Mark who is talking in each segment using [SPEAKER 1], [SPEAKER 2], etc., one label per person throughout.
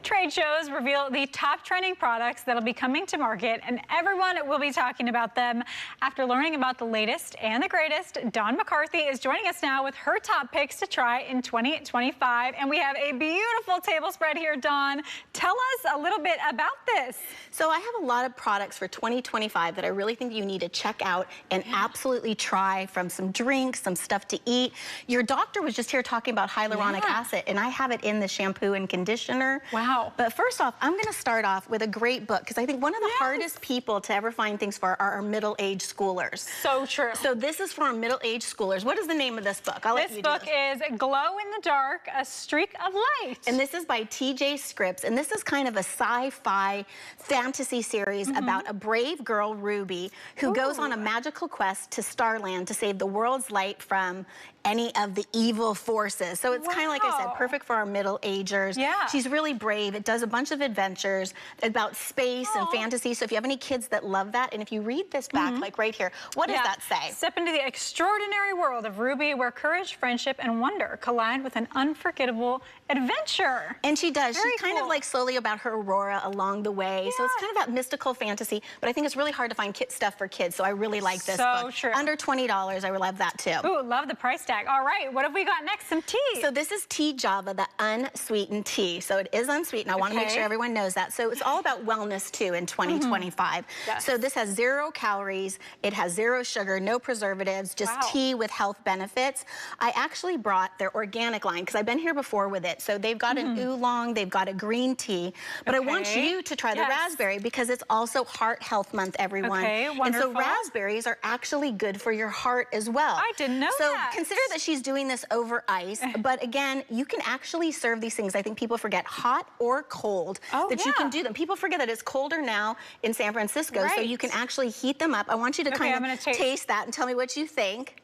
[SPEAKER 1] trade shows reveal the top trending products that'll be coming to market, and everyone will be talking about them. After learning about the latest and the greatest, Dawn McCarthy is joining us now with her top picks to try in 2025. And we have a beautiful table spread here, Dawn. Tell us a little bit about this.
[SPEAKER 2] So I have a lot of products for 2025 that I really think you need to check out and absolutely try, from some drinks, some stuff to eat. Your doctor was just here talking about hyaluronic acid, and I have it in the shampoo and conditioner.
[SPEAKER 1] Wow.
[SPEAKER 2] But first off, I'm going to start off with a great book, because I think one of the hardest people to ever find things for are our middle-aged schoolers.
[SPEAKER 1] So true.
[SPEAKER 2] So this is for our middle-aged schoolers. What is the name of this book? I'll let you do this.
[SPEAKER 1] This book is Glow in the Dark, A Streak of Light.
[SPEAKER 2] And this is by T.J. Scripps, and this is kind of a sci-fi fantasy series about a brave girl, Ruby, who goes on a magical quest to Starland to save the world's light from any of the evil forces. So it's kind of, like I said, perfect for our middle-agers.
[SPEAKER 1] Yeah.
[SPEAKER 2] She's really brave. It does a bunch of adventures about space and fantasy. So if you have any kids that love that, and if you read this back, like right here, what does that say?
[SPEAKER 1] Step into the extraordinary world of Ruby, where courage, friendship, and wonder collide with an unforgettable adventure.
[SPEAKER 2] And she does.
[SPEAKER 1] Very
[SPEAKER 2] She's kind of like slowly about her aurora along the way. So it's kind of that mystical fantasy, but I think it's really hard to find stuff for kids. So I really like this book.
[SPEAKER 1] So true.
[SPEAKER 2] Under $20, I would love that too.
[SPEAKER 1] Ooh, love the price tag. All right, what have we got next? Some tea.
[SPEAKER 2] So this is Tea Java, the unsweetened tea. So it is unsweetened. I want to make sure everyone knows that. So it's all about wellness too in 2025. So this has 0 calories. It has 0 sugar, no preservatives, just tea with health benefits. I actually brought their organic line because I've been here before with it. So they've got an oolong, they've got a green tea, but I want you to try the raspberry because it's also Heart Health Month, everyone.
[SPEAKER 1] Okay, wonderful.
[SPEAKER 2] And so raspberries are actually good for your heart as well.
[SPEAKER 1] I didn't know that.
[SPEAKER 2] So consider that she's doing this over ice, but again, you can actually serve these things. I think people forget hot or cold that you can do them. People forget that it's colder now in San Francisco, so you can actually heat them up. I want you to kind of taste that and tell me what you think.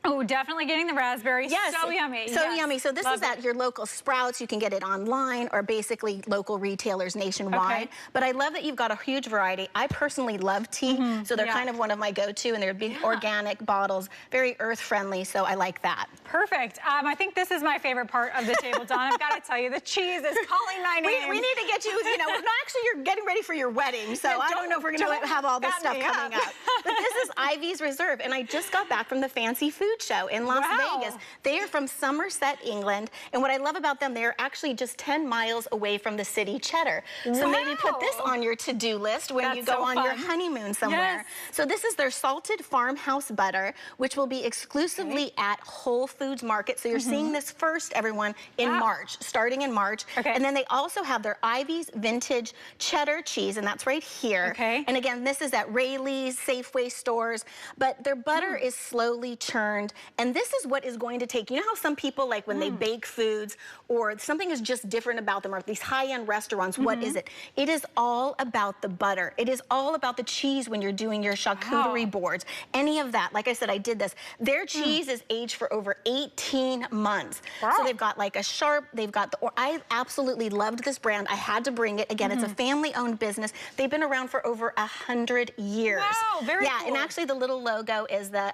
[SPEAKER 1] Oh, definitely getting the raspberry.
[SPEAKER 2] Yes.
[SPEAKER 1] So yummy.
[SPEAKER 2] So yummy. So this is at your local Sprouts. You can get it online or basically local retailers nationwide. But I love that you've got a huge variety. I personally love tea, so they're kind of one of my go-to, and they're big organic bottles, very earth-friendly, so I like that.
[SPEAKER 1] Perfect. I think this is my favorite part of the table, Dawn. I've got to tell you, the cheese is calling my name.
[SPEAKER 2] We need to get you, not actually, you're getting ready for your wedding, so I don't know if we're going to have all this stuff coming up. But this is Ivy's Reserve, and I just got back from the Fancy Food Show in Las Vegas. They are from Somerset, England, and what I love about them, they're actually just 10 miles away from the city Cheddar. So maybe put this on your to-do list when you go on your honeymoon somewhere. So this is their salted farmhouse butter, which will be exclusively at Whole Foods Market. So you're seeing this first, everyone, in March, starting in March. And then they also have their Ivy's Vintage Cheddar cheese, and that's right here. And again, this is at Rayleigh's, Safeway stores, but their butter is slowly churned. And this is what is going to take, you know how some people, like when they bake foods or something is just different about them, or these high-end restaurants, what is it? It is all about the butter. It is all about the cheese when you're doing your charcuterie boards. Any of that. Like I said, I did this. Their cheese is aged for over 18 months. So they've got like a sharp, they've got the, I absolutely loved this brand. I had to bring it. Again, it's a family-owned business. They've been around for over 100 years.
[SPEAKER 1] Wow, very cool.
[SPEAKER 2] And actually the little logo is the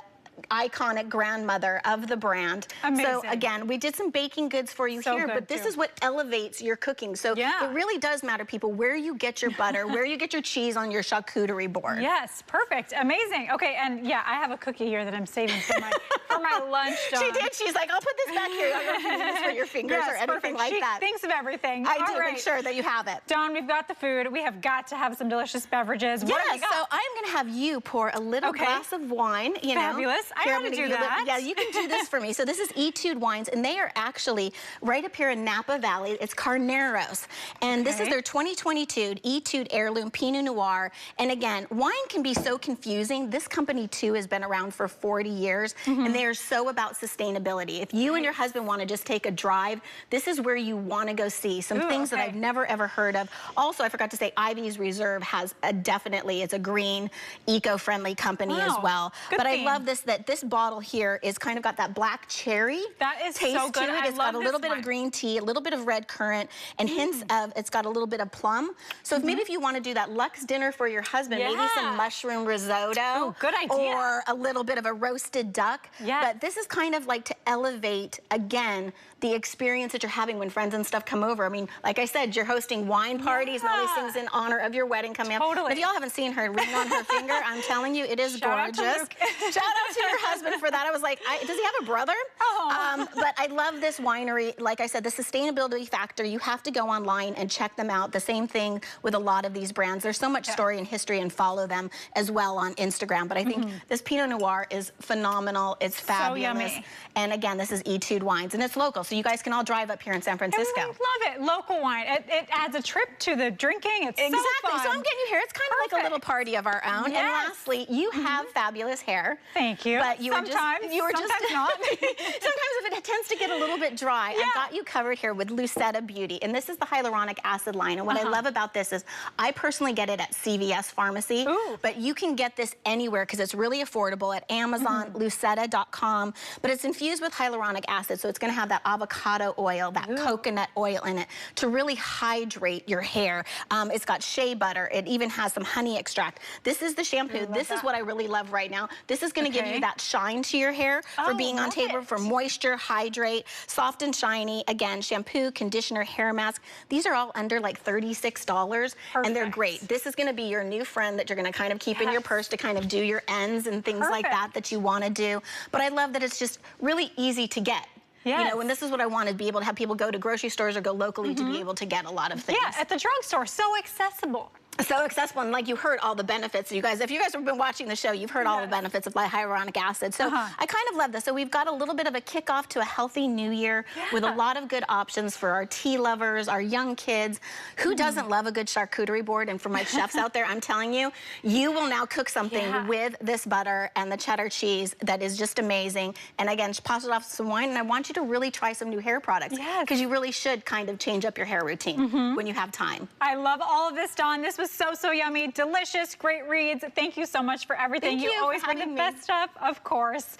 [SPEAKER 2] iconic grandmother of the brand.
[SPEAKER 1] Amazing.
[SPEAKER 2] So again, we did some baking goods for you here, but this is what elevates your cooking. So it really does matter, people, where you get your butter, where you get your cheese on your charcuterie board.
[SPEAKER 1] Yes, perfect, amazing. Okay, and yeah, I have a cookie here that I'm saving for my lunch. Dawn.
[SPEAKER 2] She did. She's like, I'll put this back here. I don't know if you need this for your fingers or anything like that.
[SPEAKER 1] She thinks of everything.
[SPEAKER 2] I do. Make sure that you have it.
[SPEAKER 1] Dawn, we've got the food. We have got to have some delicious beverages. What have we got?
[SPEAKER 2] So I'm going to have you pour a little glass of wine.
[SPEAKER 1] Fabulous. I know how to do that.
[SPEAKER 2] Yeah, you can do this for me. So this is Etude Wines, and they are actually right up here in Napa Valley. It's Carneros, and this is their 2022 Etude Heirloom Pinot Noir. And again, wine can be so confusing. This company too has been around for 40 years, and they are so about sustainability. If you and your husband want to just take a drive, this is where you want to go see some things that I've never ever heard of. Also, I forgot to say, Ivy's Reserve has a definitely, it's a green, eco-friendly company as well. But I love this, that that this bottle here is kind of got that black cherry
[SPEAKER 1] that is
[SPEAKER 2] taste
[SPEAKER 1] so good.
[SPEAKER 2] to it. It's got a little bit of green tea, a little bit of red currant, and hints of, it's got a little bit of plum. So maybe if you want to do that luxe dinner for your husband, maybe some mushroom risotto.
[SPEAKER 1] Oh, good idea.
[SPEAKER 2] Or a little bit of a roasted duck.
[SPEAKER 1] Yes.
[SPEAKER 2] But this is kind of like to elevate, again, the experience that you're having when friends and stuff come over. I mean, like I said, you're hosting wine parties and all these things in honor of your wedding coming up.
[SPEAKER 1] Totally.
[SPEAKER 2] If y'all haven't seen her ring on her finger, I'm telling you, it is gorgeous. Shout out to your husband for that. I was like, does he have a brother?
[SPEAKER 1] Oh.
[SPEAKER 2] But I love this winery. Like I said, the sustainability factor, you have to go online and check them out. The same thing with a lot of these brands. There's so much story and history, and follow them as well on Instagram. But I think this Pinot Noir is phenomenal. It's fabulous.
[SPEAKER 1] So yummy.
[SPEAKER 2] And again, this is Etude Wines, and it's local, so you guys can all drive up here in San Francisco.
[SPEAKER 1] I love it. Local wine. It adds a trip to the drinking. It's
[SPEAKER 2] exactly.
[SPEAKER 1] So fun.
[SPEAKER 2] So I'm getting you here. It's kind of like a little party of our own.
[SPEAKER 1] Yes.
[SPEAKER 2] And lastly, you have fabulous hair.
[SPEAKER 1] Thank you.
[SPEAKER 2] But sometimes
[SPEAKER 1] not.
[SPEAKER 2] Sometimes if it tends to get a little bit dry, I've got you covered here with Lucetta Beauty, and this is the hyaluronic acid line. And what I love about this is I personally get it at CVS Pharmacy, but you can get this anywhere because it's really affordable at Amazon, Lucetta.com. But it's infused with hyaluronic acid, so it's going to have that avocado oil, that coconut oil in it to really hydrate your hair. It's got shea butter. It even has some honey extract. This is the shampoo. This is what I really love right now. This is going to give you that shine to your hair for being on table, for moisture, hydrate, soft and shiny. Again, shampoo, conditioner, hair mask. These are all under like $36, and they're great. This is going to be your new friend that you're going to kind of keep in your purse to kind of do your ends and things like that you want to do. But I love that it's just really easy to get.
[SPEAKER 1] Yes.
[SPEAKER 2] You know, and this is what I want to be able to have people go to grocery stores or go locally to be able to get a lot of things.
[SPEAKER 1] Yeah, at the drugstore, so accessible.
[SPEAKER 2] So accessible, and like you heard all the benefits. You guys, if you guys have been watching the show, you've heard all the benefits of hyaluronic acid. So I kind of love this. So we've got a little bit of a kickoff to a healthy new year with a lot of good options for our tea lovers, our young kids. Who doesn't love a good charcuterie board? And for my chefs out there, I'm telling you, you will now cook something with this butter and the cheddar cheese that is just amazing. And again, just toss it off with some wine, and I want you to really try some new hair products because you really should kind of change up your hair routine when you have time.
[SPEAKER 1] I love all of this, Dawn. This was so yummy, delicious, great reads. Thank you so much for everything.
[SPEAKER 2] Thank you
[SPEAKER 1] always bring the best stuff, of course.